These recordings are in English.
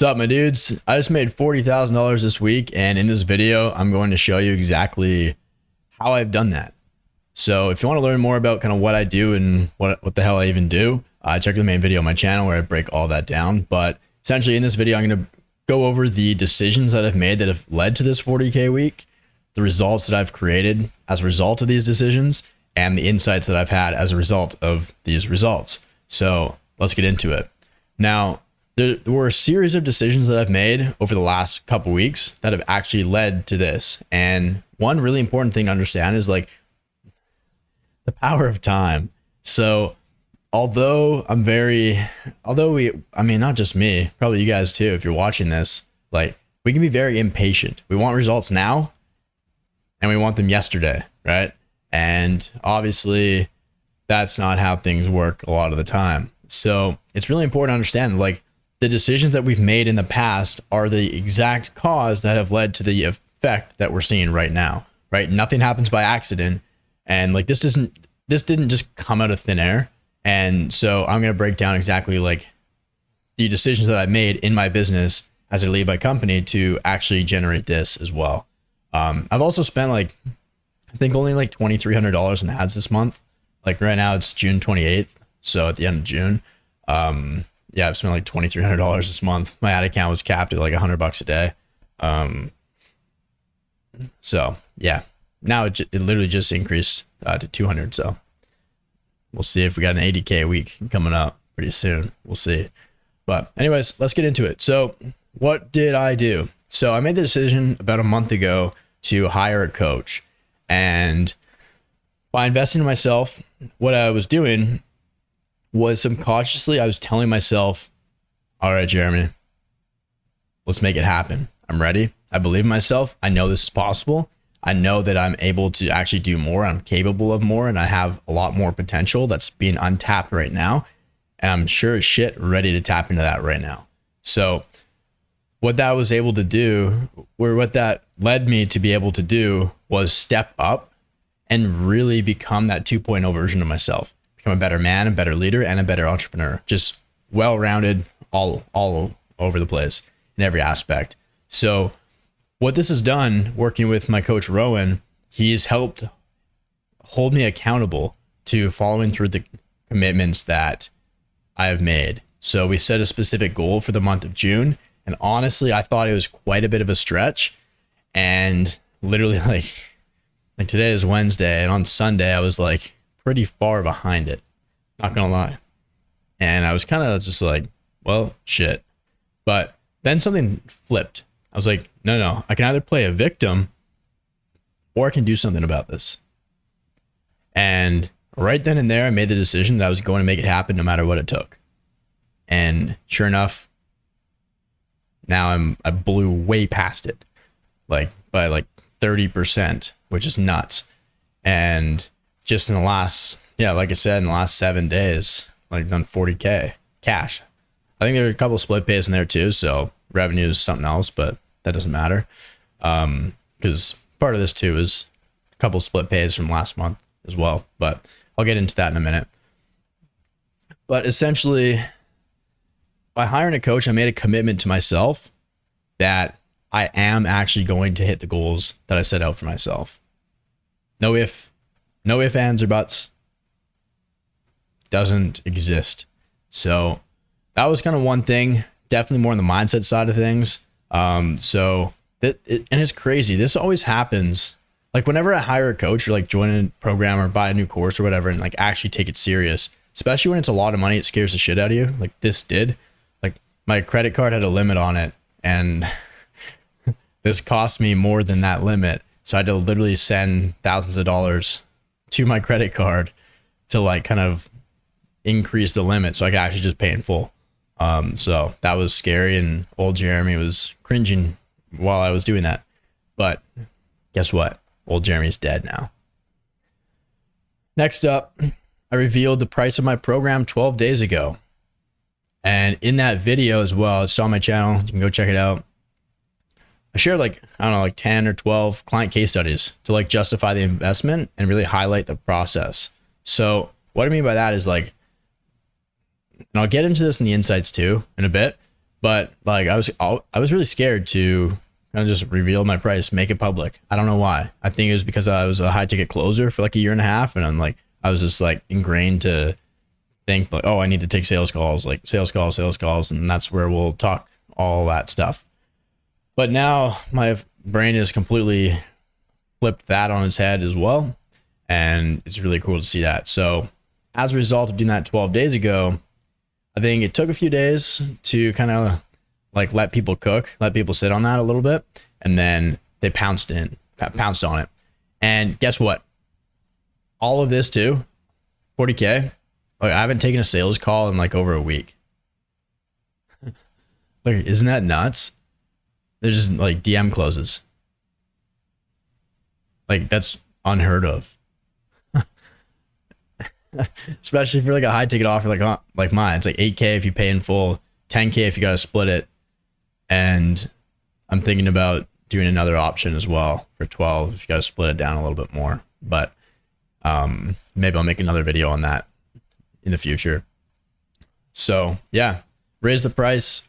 What's up, my dudes? I just made $40,000 this week, and in this video, I'm going to show you exactly how I've done that. So if you want to learn more about kind of what I do and what the hell I even do, check the main video on my channel where I break all that down. But essentially in this video, I'm going to go over the decisions that I've made that have led to this 40K week, the results that I've created as a result of these decisions, and the insights that I've had as a result of these results. So let's get into it. Now, there were a series of decisions that I've made over the last couple weeks that have actually led to this. And one really important thing to understand is like the power of time. So although not just me, probably you guys too, if you're watching this, like we can be very impatient. We want results now and we want them yesterday, right? And obviously that's not how things work a lot of the time. So it's really important to understand like the decisions that we've made in the past are the exact cause that have led to the effect that we're seeing right now, right? Nothing happens by accident. And like this didn't just come out of thin air. And so I'm going to break down exactly like the decisions that I made in my business as I lead my company to actually generate this as well. I've also spent like, I think only like $2,300 in ads this month. Like right now it's June 28th. So at the end of June, yeah, I've spent like $2,300 this month. My ad account was capped at like $100 a day. So yeah, now it literally just increased to 200. So we'll see if we got an 80K a week coming up pretty soon. We'll see. But anyways, let's get into it. So what did I do? So I made the decision about a month ago to hire a coach. And by investing in myself, what I was doing was subconsciously, I was telling myself, all right, Jeremy, let's make it happen. I'm ready. I believe in myself. I know this is possible. I know that I'm able to actually do more. I'm capable of more, and I have a lot more potential that's being untapped right now. And I'm sure as shit ready to tap into that right now. So what that was able to do, or what that led me to be able to do, was step up and really become that 2.0 version of myself. Become a better man, a better leader, and a better entrepreneur. Just well-rounded, all over the place in every aspect. So what this has done, working with my coach Rowan, he's helped hold me accountable to following through the commitments that I have made. So we set a specific goal for the month of June, and honestly, I thought it was quite a bit of a stretch. And literally, like today is Wednesday, and on Sunday I was like pretty far behind it, not gonna lie. And I was kind of just like, well, shit. But then something flipped. I was like, no, I can either play a victim or I can do something about this. And right then and there, I made the decision that I was going to make it happen no matter what it took. And sure enough, now I blew way past it, like by like 30%, which is nuts. And just in the last, like I said, in the last 7 days, like done 40K cash. I think there are a couple of split pays in there too. So revenue is something else, but that doesn't matter. Because part of this too is a couple of split pays from last month as well, but I'll get into that in a minute. But essentially by hiring a coach, I made a commitment to myself that I am actually going to hit the goals that I set out for myself. No ifs, ands, or buts. Doesn't exist. So that was kind of one thing, definitely more on the mindset side of things. And it's crazy. This always happens. Like whenever I hire a coach or like join a program or buy a new course or whatever, and like actually take it serious, especially when it's a lot of money, it scares the shit out of you. Like this did. Like my credit card had a limit on it, and this cost me more than that limit. So I had to literally send thousands of dollars to my credit card to like kind of increase the limit so I could actually just pay in full. So that was scary, and old Jeremy was cringing while I was doing that. But guess what? Old Jeremy's dead now. Next up, I revealed the price of my program 12 days ago. And in that video as well, it's on my channel. You can go check it out. I shared like 10 or 12 client case studies to like justify the investment and really highlight the process. So what I mean by that is like, and I'll get into this in the insights too in a bit, But like I was really scared to kind of just reveal my price, make it public. I don't know why. I think it was because I was a high ticket closer for like a year and a half, and I was just like ingrained to think like, oh, I need to take sales calls, and that's where we'll talk all that stuff. But now my brain has completely flipped that on its head as well, and it's really cool to see that. So as a result of doing that 12 days ago, I think it took a few days to kind of like let people cook, let people sit on that a little bit, and then they pounced on it. And guess what? All of this too, 40K. Like I haven't taken a sales call in like over a week. Like, isn't that nuts? They're just like DM closes. Like that's unheard of. Especially for like a high ticket offer like mine. It's like 8K if you pay in full, 10K if you got to split it. And I'm thinking about doing another option as well for 12 if you got to split it down a little bit more. But maybe I'll make another video on that in the future. So yeah, revealed the price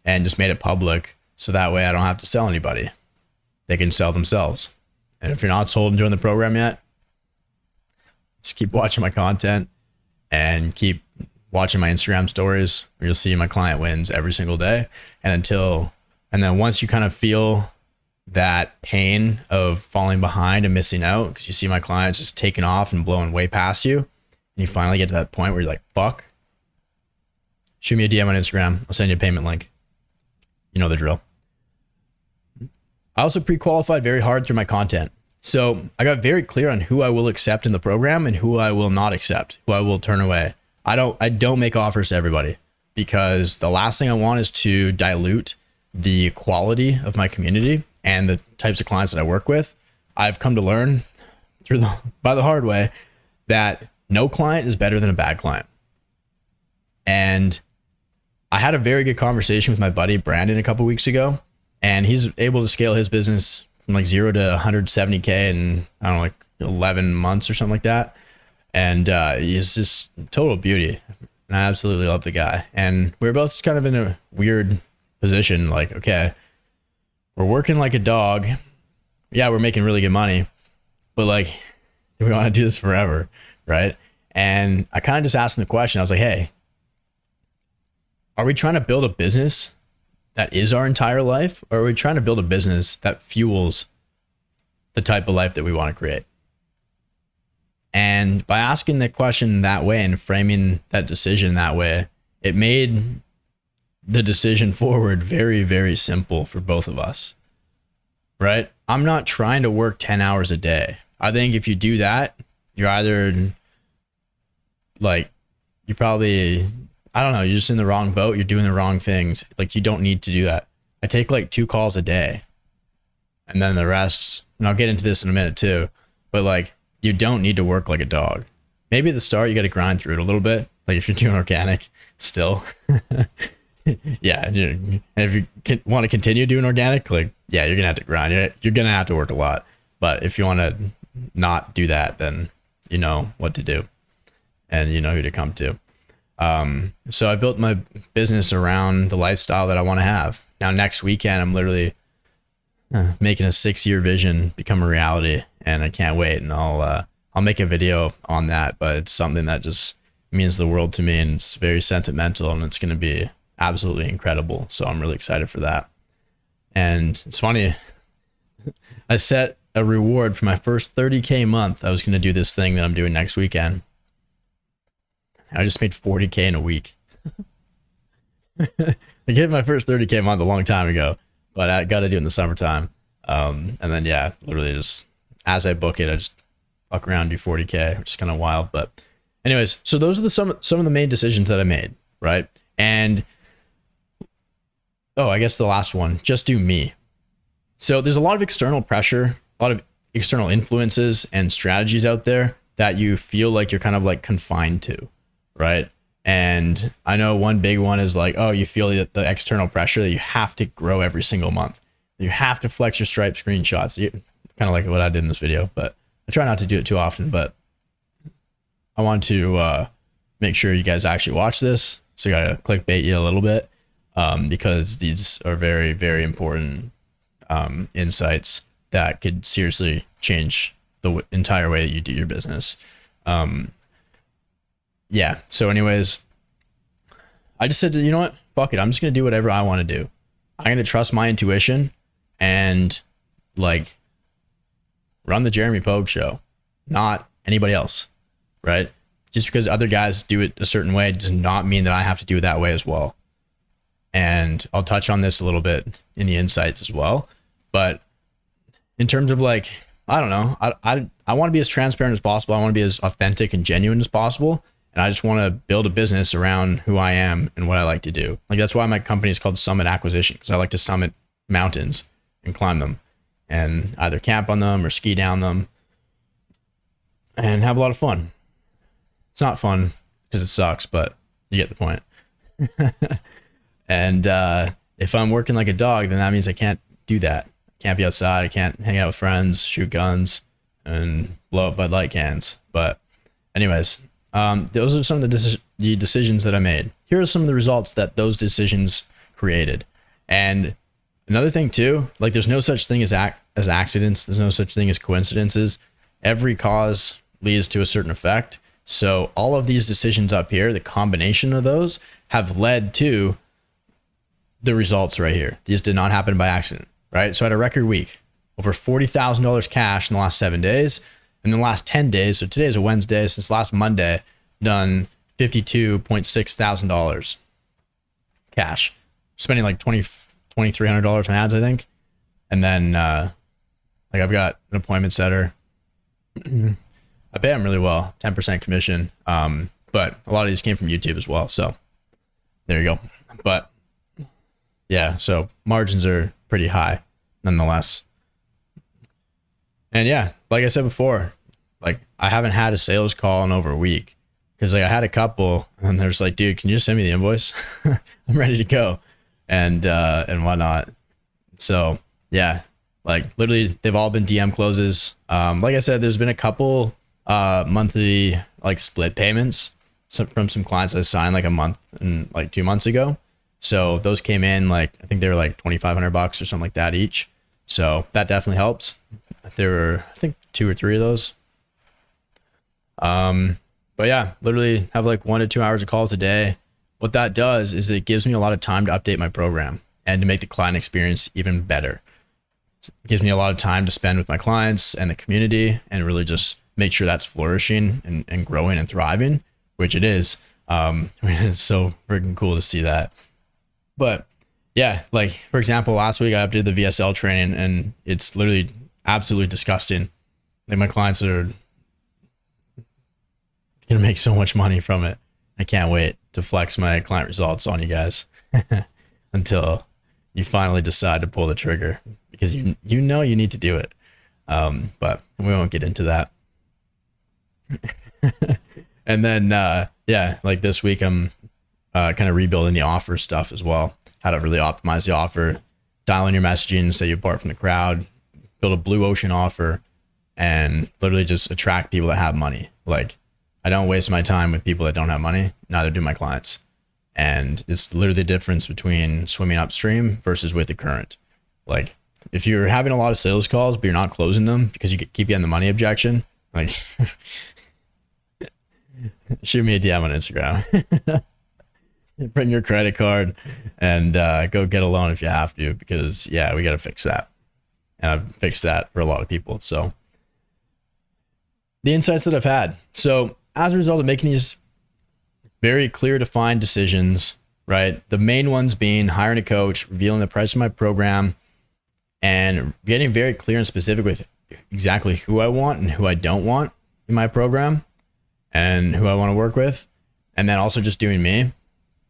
and just made it public. So that way I don't have to sell anybody. They can sell themselves. And if you're not sold and join the program yet, just keep watching my content and keep watching my Instagram stories where you'll see my client wins every single day. And then once you kind of feel that pain of falling behind and missing out because you see my clients just taking off and blowing way past you, and you finally get to that point where you're like, fuck, shoot me a DM on Instagram. I'll send you a payment link. You know the drill. I also pre-qualified very hard through my content. So I got very clear on who I will accept in the program and who I will not accept, who I will turn away. I don't make offers to everybody because the last thing I want is to dilute the quality of my community and the types of clients that I work with. I've come to learn by the hard way that no client is better than a bad client. And I had a very good conversation with my buddy Brandon a couple weeks ago, and he's able to scale his business from like 0 to 170K in, I don't know, like 11 months or something like that. And he's just total beauty. And I absolutely love the guy. And we're both just kind of in a weird position. Like, okay, we're working like a dog. Yeah, we're making really good money. But like, do we want to do this forever? Right? And I kind of just asked him the question. I was like, hey, are we trying to build a business that is our entire life? Or are we trying to build a business that fuels the type of life that we want to create? And by asking the question that way and framing that decision that way, it made the decision forward very, very simple for both of us, right? I'm not trying to work 10 hours a day. I think if you do that, you're either like, you're probably, I don't know, you're just in the wrong boat. You're doing the wrong things. Like you don't need to do that. I take like 2 calls a day and then the rest, and I'll get into this in a minute too, but like, you don't need to work like a dog. Maybe at the start, you got to grind through it a little bit. Like if you're doing organic still. Yeah. And if you want to continue doing organic, like, yeah, you're going to have to grind. You're going to have to work a lot. But if you want to not do that, then you know what to do and you know who to come to. So I built my business around the lifestyle that I want to have. Now, next weekend, I'm literally making a 6-year vision become a reality. And I can't wait, and I'll make a video on that, but it's something that just means the world to me, and it's very sentimental, and it's going to be absolutely incredible. So I'm really excited for that. And it's funny, I set a reward for my first 30K month. I was going to do this thing that I'm doing next weekend. I just made 40K in a week. I gave my first 30K month a long time ago, but I got to do it in the summertime. And then, yeah, literally just as I book it, I just fuck around, do 40K, which is kind of wild. But anyways, so those are some of the main decisions that I made, right? And I guess the last one, just do me. So there's a lot of external pressure, a lot of external influences and strategies out there that you feel like you're kind of like confined to, right? And I know one big one is like, oh, you feel the external pressure that you have to grow every single month. You have to flex your Stripe screenshots. Kind of like what I did in this video, but I try not to do it too often, but I want to make sure you guys actually watch this So I gotta clickbait you a little bit, because these are very, very important insights that could seriously change the entire way that you do your business. Yeah. So anyways, I just said, you know what? Fuck it. I'm just going to do whatever I want to do. I'm going to trust my intuition and like run the Jeremy Pogue show, not anybody else, right? Just because other guys do it a certain way does not mean that I have to do it that way as well. And I'll touch on this a little bit in the insights as well. But in terms of like, I don't know, I want to be as transparent as possible. I want to be as authentic and genuine as possible. And I just want to build a business around who I am and what I like to do. Like, that's why my company is called Summit Acquisition, because I like to summit mountains and climb them and either camp on them or ski down them and have a lot of fun. It's not fun because it sucks, but you get the point. And if I'm working like a dog, then that means I can't do that. I can't be outside. I can't hang out with friends, shoot guns, and blow up Bud Light cans. But anyways, those are some of the decisions that I made. Here are some of the results that those decisions created. And another thing too, like there's no such thing as accidents. There's no such thing as coincidences. Every cause leads to a certain effect. So all of these decisions up here, the combination of those have led to the results right here. These did not happen by accident, right? So I had a record week, over $40,000 cash in the last 7 days. In the last 10 days, so today's a Wednesday, since last Monday, done $52,600 cash. Spending like $2,300 on ads, I think. And then like I've got an appointment setter. I pay them really well, 10% commission. But a lot of these came from YouTube as well. So there you go. But yeah, so margins are pretty high nonetheless. And yeah, like I said before, like I haven't had a sales call in over a week because like I had a couple and they're just like, dude, can you just send me the invoice? I'm ready to go and whatnot. So yeah, like literally they've all been DM closes. Like I said, there's been a couple monthly like split payments from some clients I signed like a month and like 2 months ago. So those came in like, I think they were like $2,500 or something like that each. So that definitely helps. There were, I think 2 or 3 of those. But yeah, literally have like 1 to 2 hours of calls a day. What that does is it gives me a lot of time to update my program and to make the client experience even better. It gives me a lot of time to spend with my clients and the community and really just make sure that's flourishing and growing and thriving, which it is. It's so freaking cool to see that. But yeah, like for example, last week I updated the VSL training and it's literally absolutely disgusting. Like my clients are gonna make so much money from it. I can't wait to flex my client results on you guys until you finally decide to pull the trigger because you know you need to do it. But we won't get into that. And then yeah, like this week I'm kind of rebuilding the offer stuff as well. How to really optimize the offer, dial in your messaging, say you apart from the crowd, build a blue ocean offer, and literally just attract people that have money. Like I don't waste my time with people that don't have money, neither do my clients. And it's literally the difference between swimming upstream versus with the current. Like if you're having a lot of sales calls, but you're not closing them because you keep getting the money objection, like shoot me a DM on Instagram. Bring your credit card and go get a loan if you have to, because yeah, we got to fix that. And I've fixed that for a lot of people. So the insights that I've had. So as a result of making these very clear, defined decisions, right? The main ones being hiring a coach, revealing the price of my program, and getting very clear and specific with exactly who I want and who I don't want in my program and who I want to work with. And then also just doing me,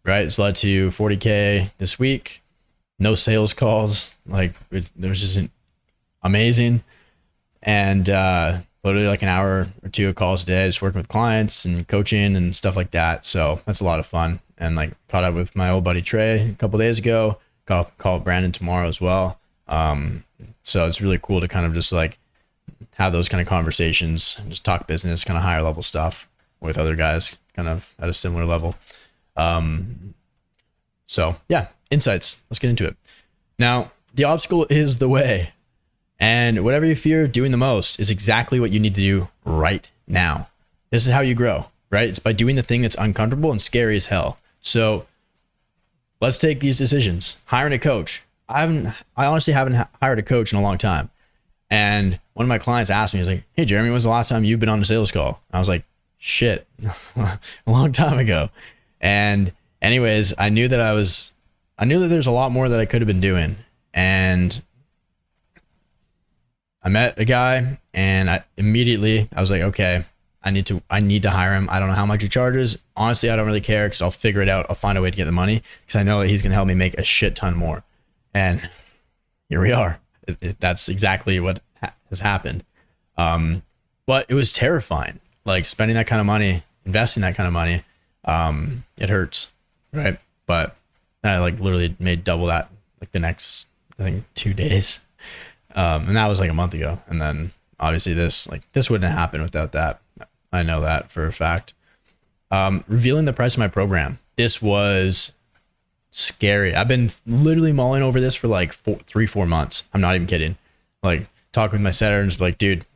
right? It's led to 40K this week, no sales calls. Like there was just amazing. And literally like an hour or 2 of calls a day, just working with clients and coaching and stuff like that. So that's a lot of fun. And like caught up with my old buddy Trey a couple days ago, call Brandon tomorrow as well. So it's really cool to kind of just like have those kind of conversations and just talk business, kind of higher level stuff with other guys kind of at a similar level. So yeah, insights. Let's get into it. Now, the obstacle is the way. And whatever you fear doing the most is exactly what you need to do right now. This is how you grow, right? It's by doing the thing that's uncomfortable and scary as hell. So let's take these decisions. Hiring a coach. I honestly haven't hired a coach in a long time. And one of my clients asked me, he's like, hey, Jeremy, when's the last time you've been on a sales call? I was like, shit, a long time ago. And anyways, I knew that there's a lot more that I could have been doing. And I met a guy and I was like, okay, I need to hire him. I don't know how much he charges. Honestly, I don't really care because I'll figure it out. I'll find a way to get the money because I know that he's going to help me make a shit ton more. And here we are. That's exactly what has happened. But it was terrifying. Like spending that kind of money, investing that kind of money, it hurts, right? But I like literally made double that like the next, I think 2 days. And that was like a month ago. And then obviously this wouldn't have happened without that. I know that for a fact. Revealing the price of my program. This was scary. I've been literally mulling over this for like 4 months. I'm not even kidding. Like talking with my setter and just like, dude,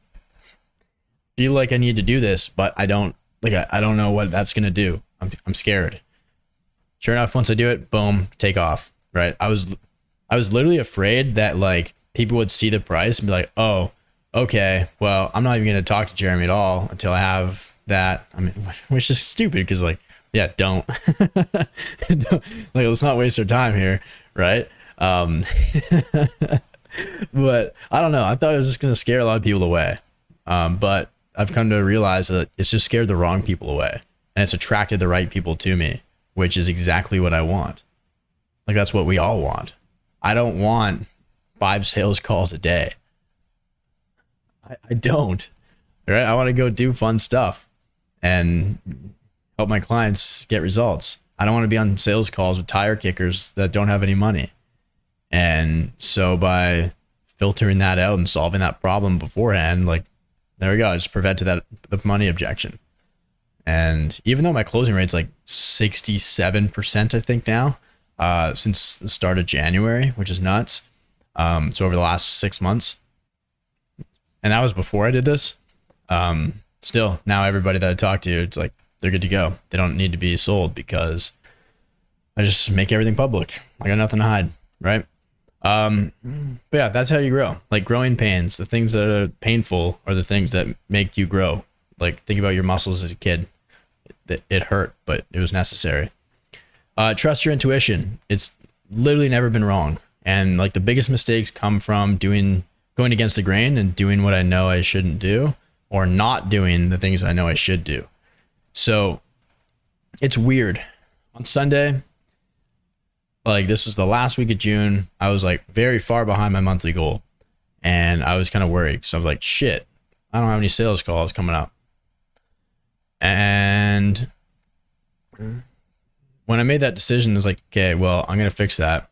feel like I need to do this, but I don't know what that's going to do. I'm scared. Sure enough, once I do it, boom, take off. Right. I was literally afraid that like people would see the price and be like, oh, okay, well, I'm not even going to talk to Jeremy at all until I have that. I mean, which is stupid because like, yeah, don't. Like, let's not waste our time here. Right. But I don't know. I thought it was just going to scare a lot of people away. But I've come to realize that it's just scared the wrong people away and it's attracted the right people to me, which is exactly what I want. Like, that's what we all want. I don't want 5 sales calls a day. I don't, right? I want to go do fun stuff and help my clients get results. I don't want to be on sales calls with tire kickers that don't have any money. And so by filtering that out and solving that problem beforehand, like, there we go. I just prevented the money objection. And even though my closing rate's like 67%, I think now, since the start of January, which is nuts. So over the last 6 months, and that was before I did this. Still, now everybody that I talk to, it's like, they're good to go. They don't need to be sold because I just make everything public. I got nothing to hide, right? But yeah, that's how you grow. Like growing pains, the things that are painful are the things that make you grow. Like think about your muscles as a kid. It hurt, but it was necessary. Trust your intuition. It's literally never been wrong. And like the biggest mistakes come from going against the grain and doing what I know I shouldn't do, or not doing the things I know I should do. So it's weird. On Sunday, like this was the last week of June, I was like very far behind my monthly goal. And I was kind of worried. So I was like, shit, I don't have any sales calls coming up. And when I made that decision, I was like, okay, well, I'm going to fix that.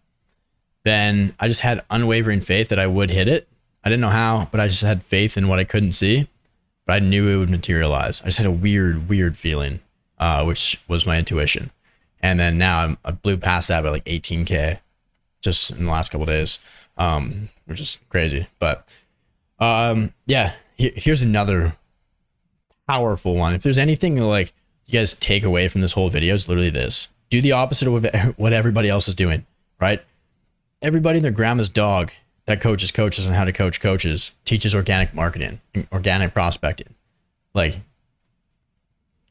Then I just had unwavering faith that I would hit it. I didn't know how, but I just had faith in what I couldn't see, but I knew it would materialize. I just had a weird feeling, which was my intuition. And then now I blew past that by like 18K just in the last couple of days, which is crazy. But yeah, here's another powerful one. If there's anything like you guys take away from this whole video, it's literally this. Do the opposite of what everybody else is doing, right? Everybody and their grandma's dog that coaches coaches on how to coach coaches teaches organic marketing, organic prospecting. Like,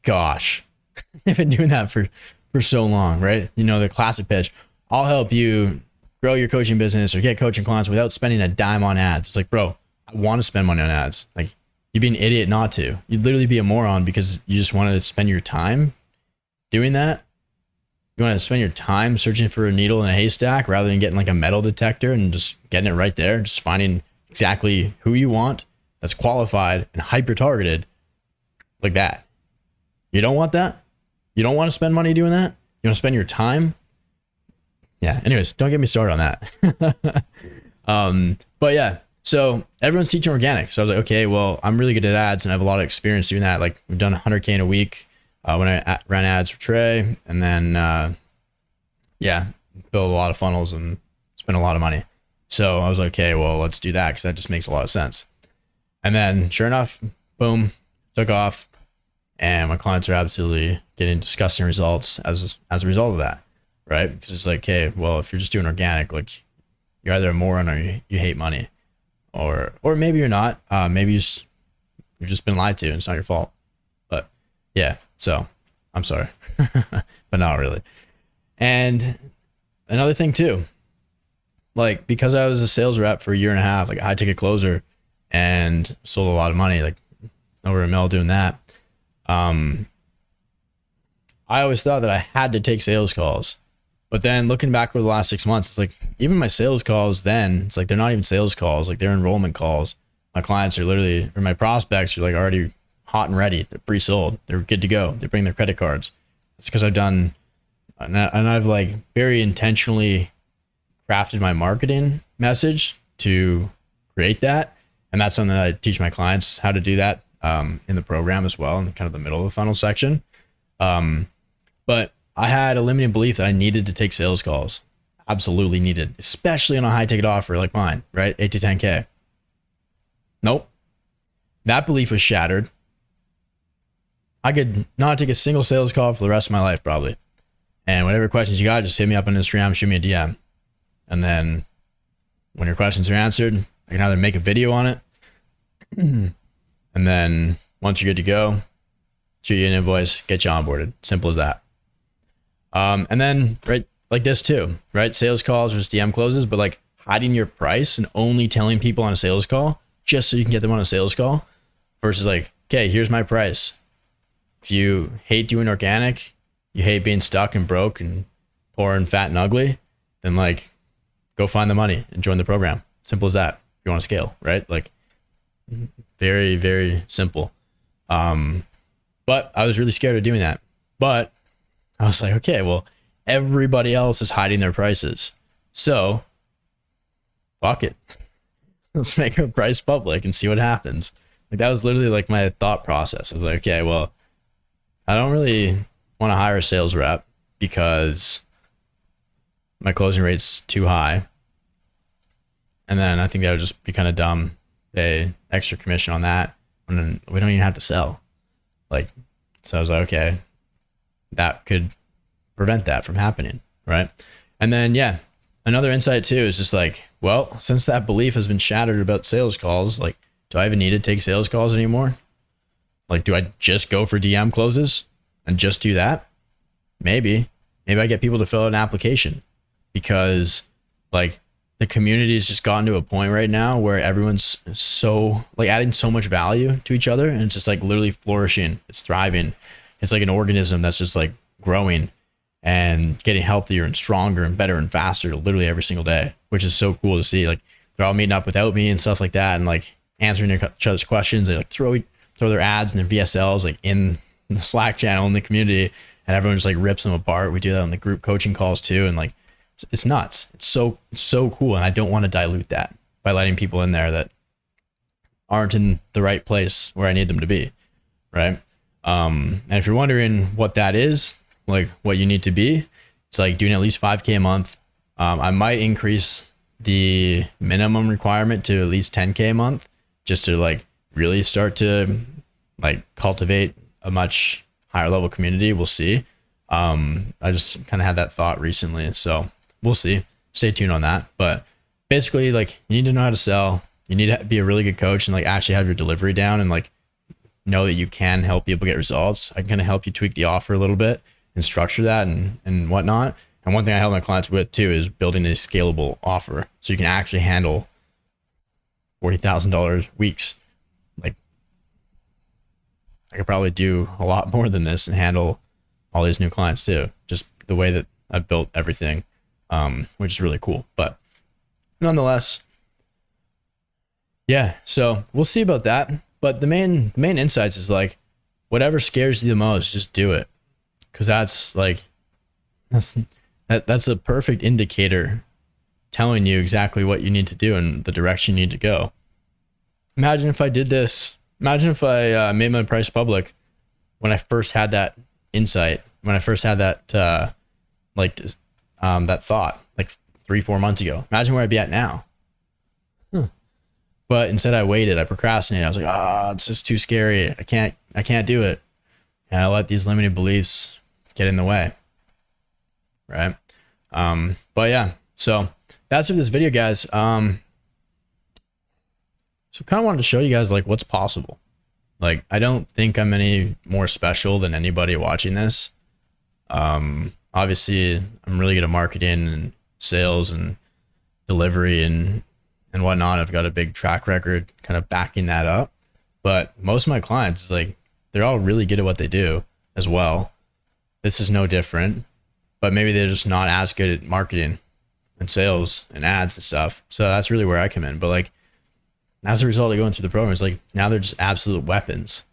gosh, they've been doing that for so long, right? You know, the classic pitch, I'll help you grow your coaching business or get coaching clients without spending a dime on ads. It's like, bro, I want to spend money on ads. Like, you'd be an idiot not to. You'd literally be a moron because you just want to spend your time doing that. You want to spend your time searching for a needle in a haystack rather than getting like a metal detector and just getting it right there, just finding exactly who you want that's qualified and hyper targeted like that. You don't want that? You don't want to spend money doing that? You want to spend your time? Yeah. Anyways, don't get me started on that. But yeah, so everyone's teaching organic. So I was like, okay, well, I'm really good at ads and I have a lot of experience doing that. Like we've done 100K in a week. when I ran ads for Trey, and then build a lot of funnels and spend a lot of money. So I was like, okay, well, let's do that because that just makes a lot of sense. And then sure enough, boom, took off, and my clients are absolutely getting disgusting results as a result of that, right? Because it's like, okay, well, if you're just doing organic, like you're either a moron or you hate money, or maybe you're not. Maybe you've just been lied to and it's not your fault. But yeah, so I'm sorry, but not really. And another thing too, like because I was a sales rep for a year and a half, like a high ticket closer, and sold a lot of money, like over $1 million doing that. I always thought that I had to take sales calls, but then looking back over the last 6 months, it's like even my sales calls then, it's like they're not even sales calls, like they're enrollment calls. My clients are literally, or my prospects are like already hot and ready. They're pre-sold. They're good to go. They bring their credit cards. It's because I've done, and I've like very intentionally crafted my marketing message to create that. And that's something that I teach my clients how to do that in the program as well, in kind of the middle of the funnel section. But I had a limiting belief that I needed to take sales calls. Absolutely needed, especially on a high ticket offer like mine, right? 8 to 10K. Nope. That belief was shattered. I could not take a single sales call for the rest of my life, probably. And whatever questions you got, just hit me up on Instagram, shoot me a DM. And then when your questions are answered, I can either make a video on it. And then once you're good to go, shoot you an invoice, get you onboarded. Simple as that. And then, right, like this too, right? Sales calls versus DM closes, but like hiding your price and only telling people on a sales call just so you can get them on a sales call versus like, okay, here's my price. If you hate doing organic, you hate being stuck and broke and poor and fat and ugly, then like go find the money and join the program. Simple as that. If you want to scale, right? Like very, very simple. But I was really scared of doing that. But I was like, okay, well, everybody else is hiding their prices. So fuck it. Let's make our price public and see what happens. Like that was literally like my thought process. I was like, okay, well, I don't really want to hire a sales rep because my closing rate's too high. And then I think that would just be kind of dumb. Pay extra commission on that. And then we don't even have to sell. Like, so I was like, okay, that could prevent that from happening. Right. And then, yeah, another insight too is just like, well, since that belief has been shattered about sales calls, like, do I even need to take sales calls anymore? Like, do I just go for DM closes and just do that? Maybe I get people to fill out an application because like the community has just gotten to a point right now where everyone's so like adding so much value to each other and it's just like literally flourishing. It's thriving. It's like an organism that's just like growing and getting healthier and stronger and better and faster literally every single day, which is so cool to see. Like they're all meeting up without me and stuff like that and like answering each other's questions. They like throw their ads and their VSLs like in the Slack channel in the community and everyone just like rips them apart. We do that on the group coaching calls too. And like, it's nuts. It's so cool. And I don't want to dilute that by letting people in there that aren't in the right place where I need them to be. Right. And if you're wondering what that is, like what you need to be, it's like doing at least 5K a month. I might increase the minimum requirement to at least 10K a month just to like really start to like cultivate a much higher level community. We'll see. I just kind of had that thought recently, so we'll see. Stay tuned on that. But basically, like you need to know how to sell. You need to be a really good coach and like actually have your delivery down and like know that you can help people get results. I can kind of help you tweak the offer a little bit and structure that and whatnot. And one thing I help my clients with too is building a scalable offer so you can actually handle $40,000 weeks. Like I could probably do a lot more than this and handle all these new clients too. Just the way that I've built everything, which is really cool. But nonetheless, yeah, so we'll see about that. But the main insights is like, whatever scares you the most, just do it. Cause that's a perfect indicator telling you exactly what you need to do and the direction you need to go. Imagine if I did this. Imagine if I made my price public when I first had that insight when I first had that, that thought like 3-4 months ago. Imagine where I'd be at now. But instead I waited, I procrastinated. I was like, it's just too scary. I can't do it. And I let these limiting beliefs get in the way. Right. But yeah, so that's for this video, guys. So kind of wanted to show you guys like what's possible. Like, I don't think I'm any more special than anybody watching this. Obviously I'm really good at marketing and sales and delivery and whatnot. I've got a big track record kind of backing that up, but most of my clients, like, they're all really good at what they do as well. This is no different, but maybe they're just not as good at marketing and sales and ads and stuff. So that's really where I come in. But like, as a result of going through the program, it's like now they're just absolute weapons,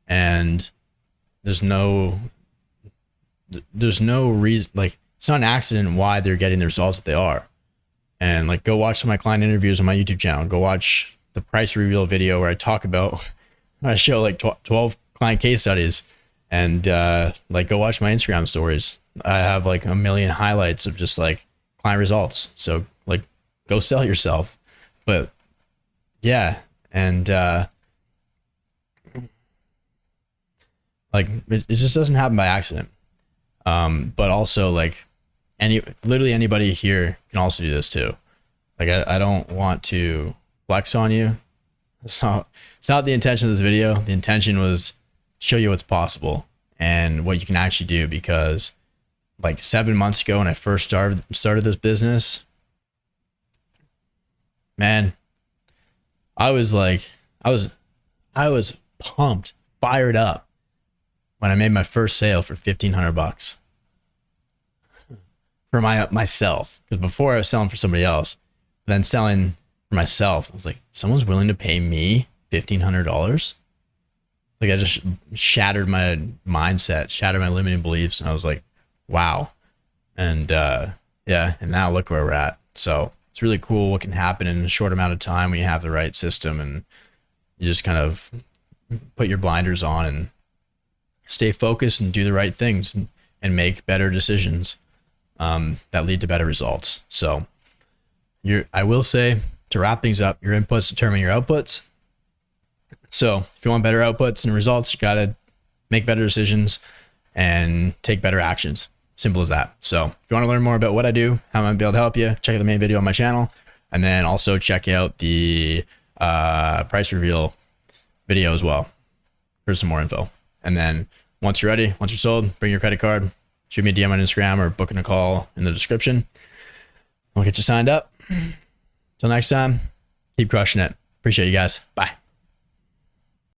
and there's no reason, like, it's not an accident why they're getting the results that they are. And like, go watch some of my client interviews on my YouTube channel. Go watch the price reveal video where I talk about, I show like 12 client case studies, and like, go watch my Instagram stories. I have like a million highlights of just like client results. So like, go sell yourself. But yeah. And like, it just doesn't happen by accident. But also like, literally anybody here can also do this too. Like, I don't want to flex on you. It's not the intention of this video. The intention was show you what's possible and what you can actually do, because like 7 months ago when I first started this business, man, I was pumped, fired up when I made my first sale for $1,500 for myself. Because before I was selling for somebody else, then selling for myself, I was like, someone's willing to pay me $1,500. Like, I just shattered my mindset, shattered my limiting beliefs. And I was like, wow. And yeah, and now look where we're at. So it's really cool what can happen in a short amount of time when you have the right system and you just kind of put your blinders on and stay focused and do the right things and make better decisions that lead to better results. So I will say, to wrap things up, your inputs determine your outputs. So if you want better outputs and results, you got to make better decisions and take better actions. Simple as that. So if you want to learn more about what I do, how I'm going to be able to help you, check out the main video on my channel. And then also check out the price reveal video as well for some more info. And then once you're ready, once you're sold, bring your credit card, shoot me a DM on Instagram or booking a call in the description. I'll get you signed up. Till next time, keep crushing it. Appreciate you guys. Bye.